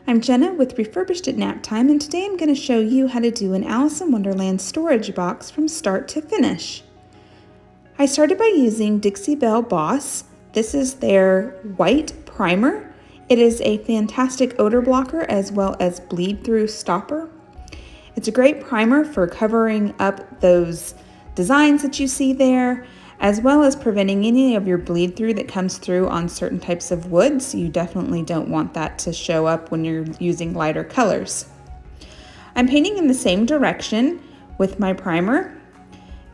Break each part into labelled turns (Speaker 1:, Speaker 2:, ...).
Speaker 1: I'm Jenna with Refurbished at Nap Time, and today I'm going to show you how to do an Alice in Wonderland storage box from start to finish. I started by using Belle Boss. This is their white primer. It is a fantastic odor blocker as well as bleed through stopper. It's a great primer for covering up those designs that you see there, as well as preventing any of your bleed through that comes through on certain types of wood. So you definitely don't want that to show up when you're using lighter colors. I'm painting in the same direction with my primer.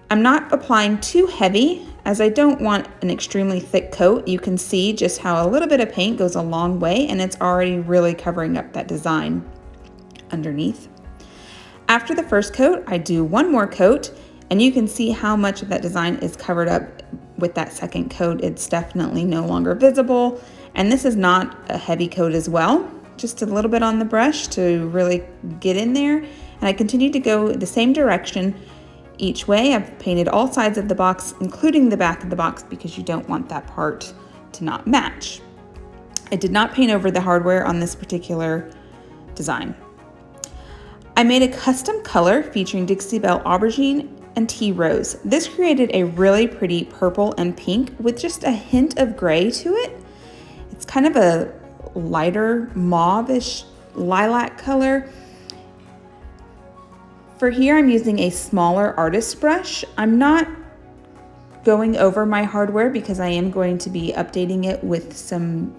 Speaker 1: I'm not applying too heavy as I don't want an extremely thick coat. You can see just how a little bit of paint goes a long way, and it's already really covering up that design underneath. After the first coat, I do one more coat, and you can see how much of that design is covered up with that second coat. It's definitely no longer visible, and this is not a heavy coat as well. Just a little bit on the brush to really get in there, and I continue to go the same direction each way. I've painted all sides of the box, including the back of the box, because you don't want that part to not match. I did not paint over the hardware on this particular design. I made a custom color featuring Belle Aubergine and Tea Rose. This created a really pretty purple and pink with just a hint of gray to it. It's kind of a lighter mauve-ish lilac color. For here, I'm using a smaller artist brush. I'm not going over my hardware because I am going to be updating it with some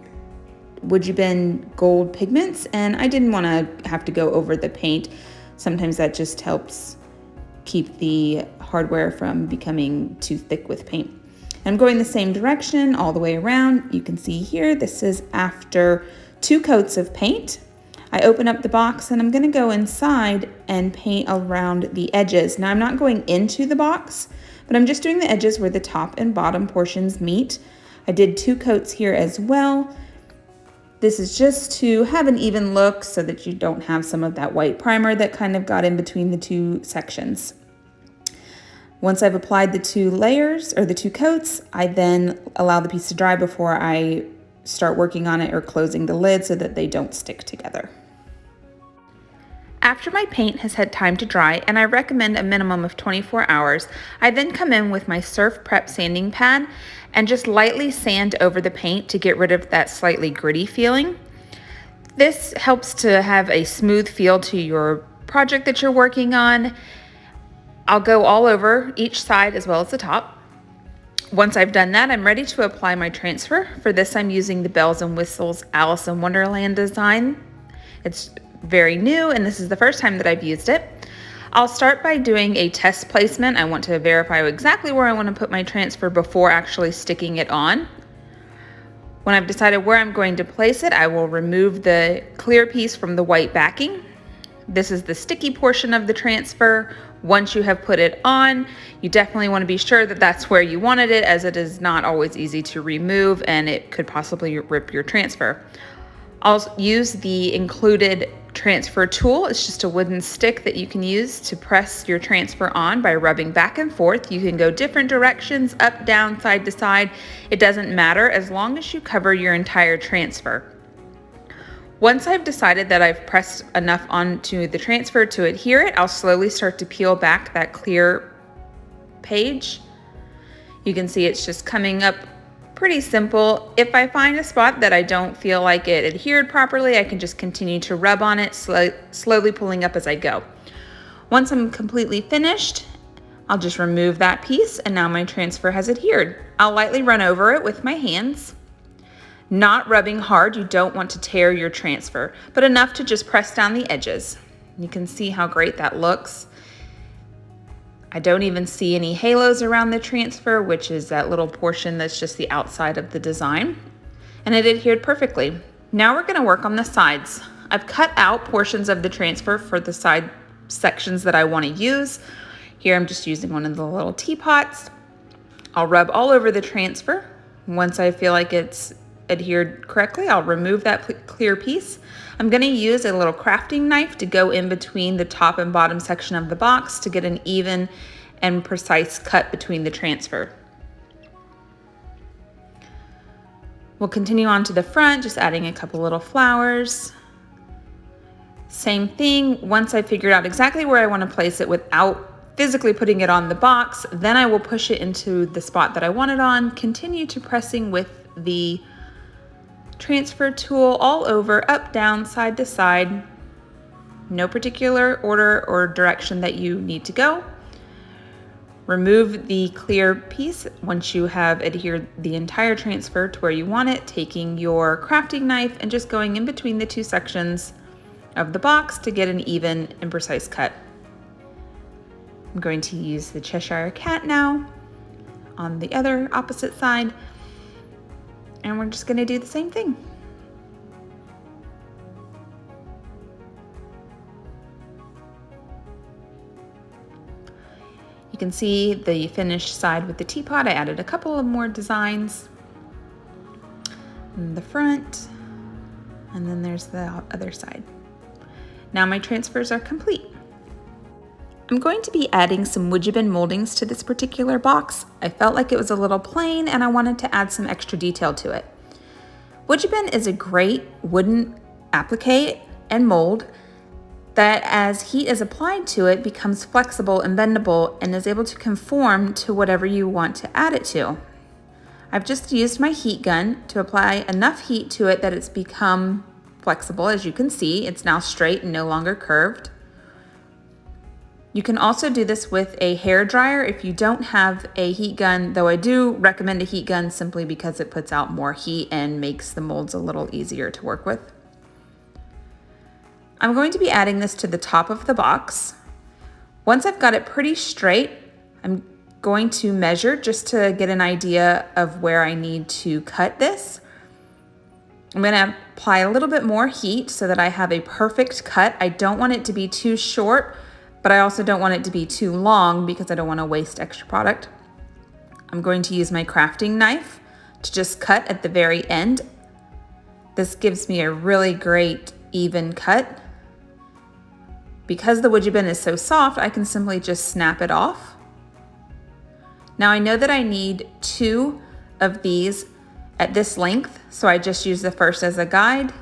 Speaker 1: WoodUbend gold pigments, and I didn't want to have to go over the paint. Sometimes that just helps keep the hardware from becoming too thick with paint. I'm going the same direction all the way around. You can see here, this is after 2 coats of paint. I open up the box and I'm going to go inside and paint around the edges. Now I'm not going into the box, but I'm just doing the edges where the top and bottom portions meet. I did 2 coats here as well. This is just to have an even look so that you don't have some of that white primer that kind of got in between the 2 sections. Once I've applied the 2 layers or the 2 coats, I then allow the piece to dry before I start working on it or closing the lid so that they don't stick together. After my paint has had time to dry, and I recommend a minimum of 24 hours, I then come in with my Surf Prep sanding pad and just lightly sand over the paint to get rid of that slightly gritty feeling. This helps to have a smooth feel to your project that you're working on. I'll go all over each side as well as the top. Once I've done that, I'm ready to apply my transfer. For this, I'm using the Bells and Whistles Alice in Wonderland design. It's very new, and this is the first time that I've used it. I'll start by doing a test placement. I want to verify exactly where I want to put my transfer before actually sticking it on. When I've decided where I'm going to place it, I will remove the clear piece from the white backing. This is the sticky portion of the transfer. Once you have put it on, you definitely want to be sure that that's where you wanted it, as it is not always easy to remove and it could possibly rip your transfer. I'll use the included transfer tool. It's just a wooden stick that you can use to press your transfer on by rubbing back and forth. You can go different directions, up, down, side to side. It doesn't matter as long as you cover your entire transfer. Once I've decided that I've pressed enough onto the transfer to adhere it, I'll slowly start to peel back that clear page. You can see it's just coming up pretty simple. If I find a spot that I don't feel like it adhered properly, I can just continue to rub on it, slowly pulling up as I go. Once I'm completely finished, I'll just remove that piece, and now my transfer has adhered. I'll lightly run over it with my hands. Not rubbing hard, you don't want to tear your transfer, but enough to just press down the edges. You can see how great that looks. I don't even see any halos around the transfer, which is that little portion that's just the outside of the design. And it adhered perfectly. Now we're going to work on the sides. I've cut out portions of the transfer for the side sections that I want to use. Here I'm just using one of the little teapots. I'll rub all over the transfer. Once I feel like it's adhered correctly, I'll remove that clear piece. I'm going to use a little crafting knife to go in between the top and bottom section of the box to get an even and precise cut between the transfer. We'll continue on to the front, just adding a couple little flowers. Same thing, once I figured out exactly where I want to place it without physically putting it on the box, then I will push it into the spot that I want it on, continue to pressing with the transfer tool all over, up, down, side to side. No particular order or direction that you need to go. Remove the clear piece once you have adhered the entire transfer to where you want it, taking your crafting knife and just going in between the two sections of the box to get an even and precise cut. I'm going to use the Cheshire Cat now on the other opposite side, and we're just going to do the same thing. You can see the finished side with the teapot. I added a couple of more designs in the front, and then there's the other side. Now my transfers are complete. I'm going to be adding some WoodUbend moldings to this particular box. I felt like it was a little plain and I wanted to add some extra detail to it. WoodUbend is a great wooden applique and mold that, as heat is applied to it, becomes flexible and bendable and is able to conform to whatever you want to add it to. I've just used my heat gun to apply enough heat to it that it's become flexible. As you can see, it's now straight and no longer curved. You can also do this with a hair dryer if you don't have a heat gun, though I do recommend a heat gun simply because it puts out more heat and makes the molds a little easier to work with. I'm going to be adding this to the top of the box. Once I've got it pretty straight, I'm going to measure just to get an idea of where I need to cut this. I'm going to apply a little bit more heat so that I have a perfect cut. I don't want it to be too short, but I also don't want it to be too long because I don't want to waste extra product. I'm going to use my crafting knife to just cut at the very end. This gives me a really great even cut. Because the WoodUbend is so soft, I can simply just snap it off. Now I know that I need 2 of these at this length, so I just use the first as a guide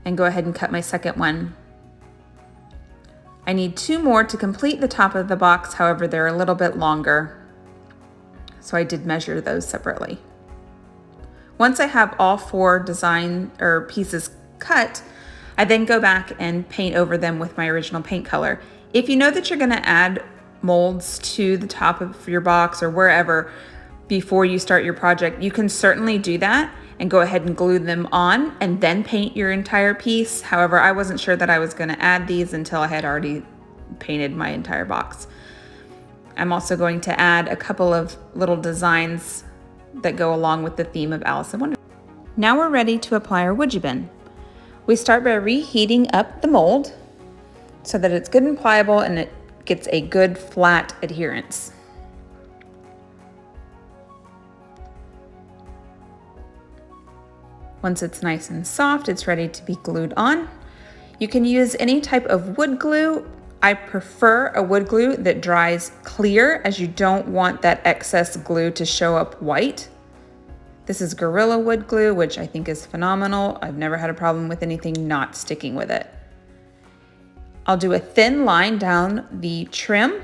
Speaker 1: and go ahead and cut my second one. I need 2 more to complete the top of the box, however, they're a little bit longer, so I did measure those separately. Once I have all 4 design or pieces cut, I then go back and paint over them with my original paint color. If you know that you're gonna add molds to the top of your box or wherever before you start your project, you can certainly do that and go ahead and glue them on and then paint your entire piece. However, I wasn't sure that I was gonna add these until I had already painted my entire box. I'm also going to add a couple of little designs that go along with the theme of Alice in Wonderland. Now we're ready to apply our WoodUbend. We start by reheating up the mold so that it's good and pliable and it gets a good flat adherence. Once it's nice and soft, it's ready to be glued on. You can use any type of wood glue. I prefer a wood glue that dries clear, as you don't want that excess glue to show up white. This is Gorilla Wood Glue, which I think is phenomenal. I've never had a problem with anything not sticking with it. I'll do a thin line down the trim.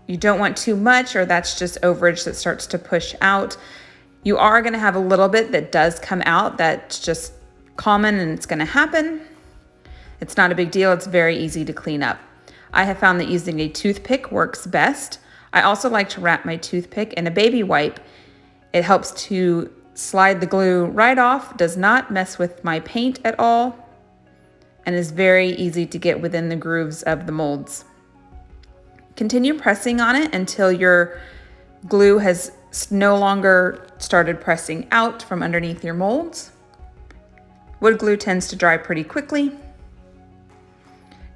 Speaker 1: You don't want too much, or that's just overage that starts to push out. You are gonna have a little bit that does come out. That's just common and it's gonna happen. It's not a big deal. It's very easy to clean up. I have found that using a toothpick works best. I also like to wrap my toothpick in a baby wipe. It helps to slide the glue right off, does not mess with my paint at all, and is very easy to get within the grooves of the molds. Continue pressing on it until your glue has no longer started pressing out from underneath your molds. Wood glue tends to dry pretty quickly.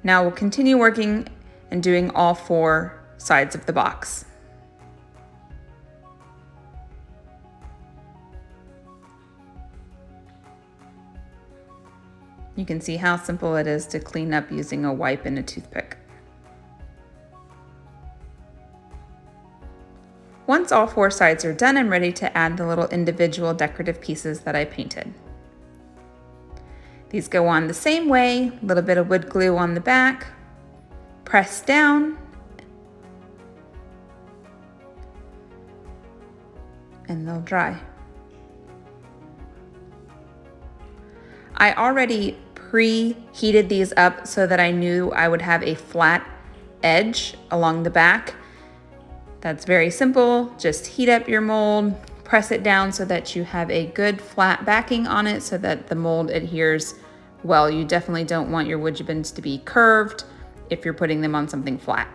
Speaker 1: Now we'll continue working and doing all 4 sides of the box. You can see how simple it is to clean up using a wipe and a toothpick. Once all 4 sides are done, I'm ready to add the little individual decorative pieces that I painted. These go on the same way, a little bit of wood glue on the back, press down, and they'll dry. I already preheated these up so that I knew I would have a flat edge along the back. That's very simple. Just heat up your mold, press it down so that you have a good flat backing on it so that the mold adheres well. You definitely don't want your WoodUbends to be curved if you're putting them on something flat.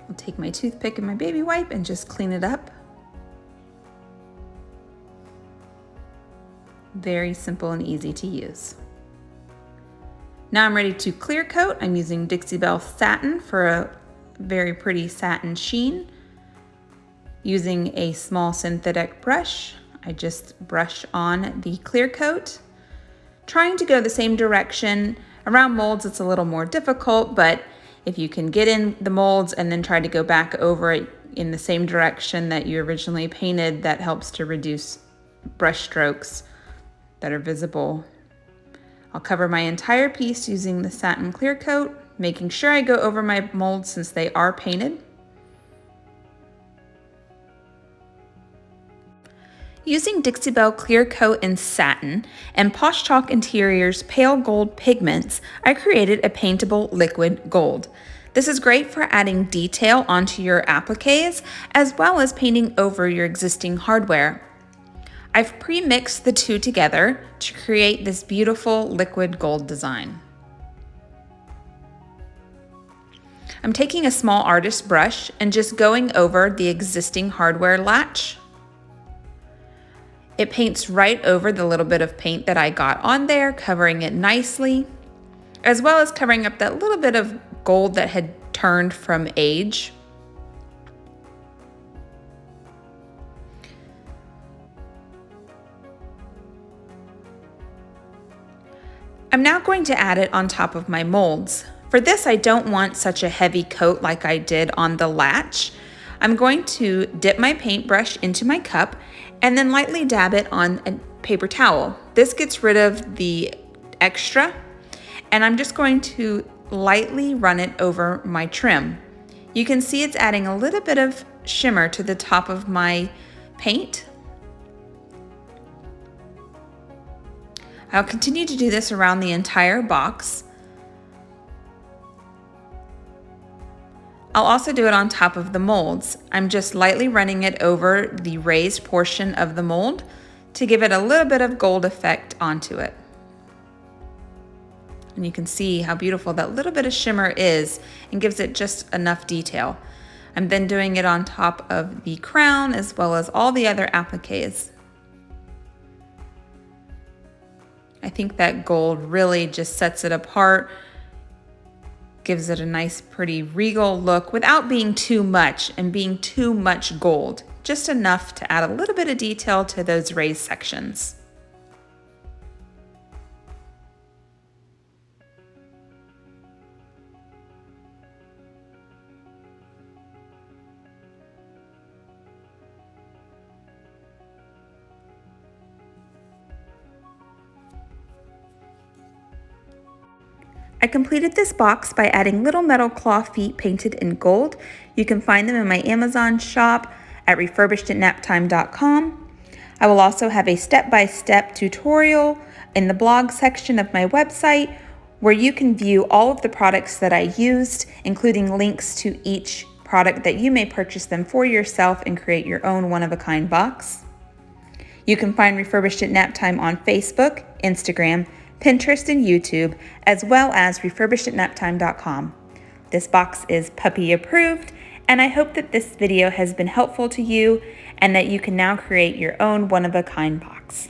Speaker 1: I'll take my toothpick and my baby wipe and just clean it up. Very simple and easy to use. Now I'm ready to clear coat. I'm using Belle satin for a very pretty satin sheen. Using a small synthetic brush, I just brush on the clear coat. Trying to go the same direction. Around molds it's a little more difficult, but if you can get in the molds and then try to go back over it in the same direction that you originally painted, that helps to reduce brush strokes that are visible. I'll cover my entire piece using the satin clear coat, making sure I go over my molds since they are painted. Using Belle Clear Coat in Satin and Posh Chalk Interior's Pale Gold Pigments, I created a paintable liquid gold. This is great for adding detail onto your appliques as well as painting over your existing hardware. I've pre-mixed the two together to create this beautiful liquid gold design. I'm taking a small artist brush and just going over the existing hardware latch. It paints right over the little bit of paint that I got on there, covering it nicely, as well as covering up that little bit of gold that had turned from age. I'm now going to add it on top of my molds. For this, I don't want such a heavy coat like I did on the latch. I'm going to dip my paintbrush into my cup and then lightly dab it on a paper towel. This gets rid of the extra, and I'm just going to lightly run it over my trim. You can see it's adding a little bit of shimmer to the top of my paint. I'll continue to do this around the entire box. I'll also do it on top of the molds. I'm just lightly running it over the raised portion of the mold to give it a little bit of gold effect onto it. And you can see how beautiful that little bit of shimmer is and gives it just enough detail. I'm then doing it on top of the crown as well as all the other appliques. I think that gold really just sets it apart, gives it a nice, pretty regal look without being too much and being too much gold. Just enough to add a little bit of detail to those raised sections. I completed this box by adding little metal claw feet painted in gold. You can find them in my Amazon shop at refurbisheditnaptime.com. I will also have a step-by-step tutorial in the blog section of my website where you can view all of the products that I used, including links to each product that you may purchase them for yourself and create your own one-of-a-kind box. You can find Refurbished at Naptime on Facebook, Instagram, Pinterest, and YouTube, as well as refurbisheditnaptime.com. This box is puppy approved, and I hope that this video has been helpful to you and that you can now create your own one-of-a-kind box.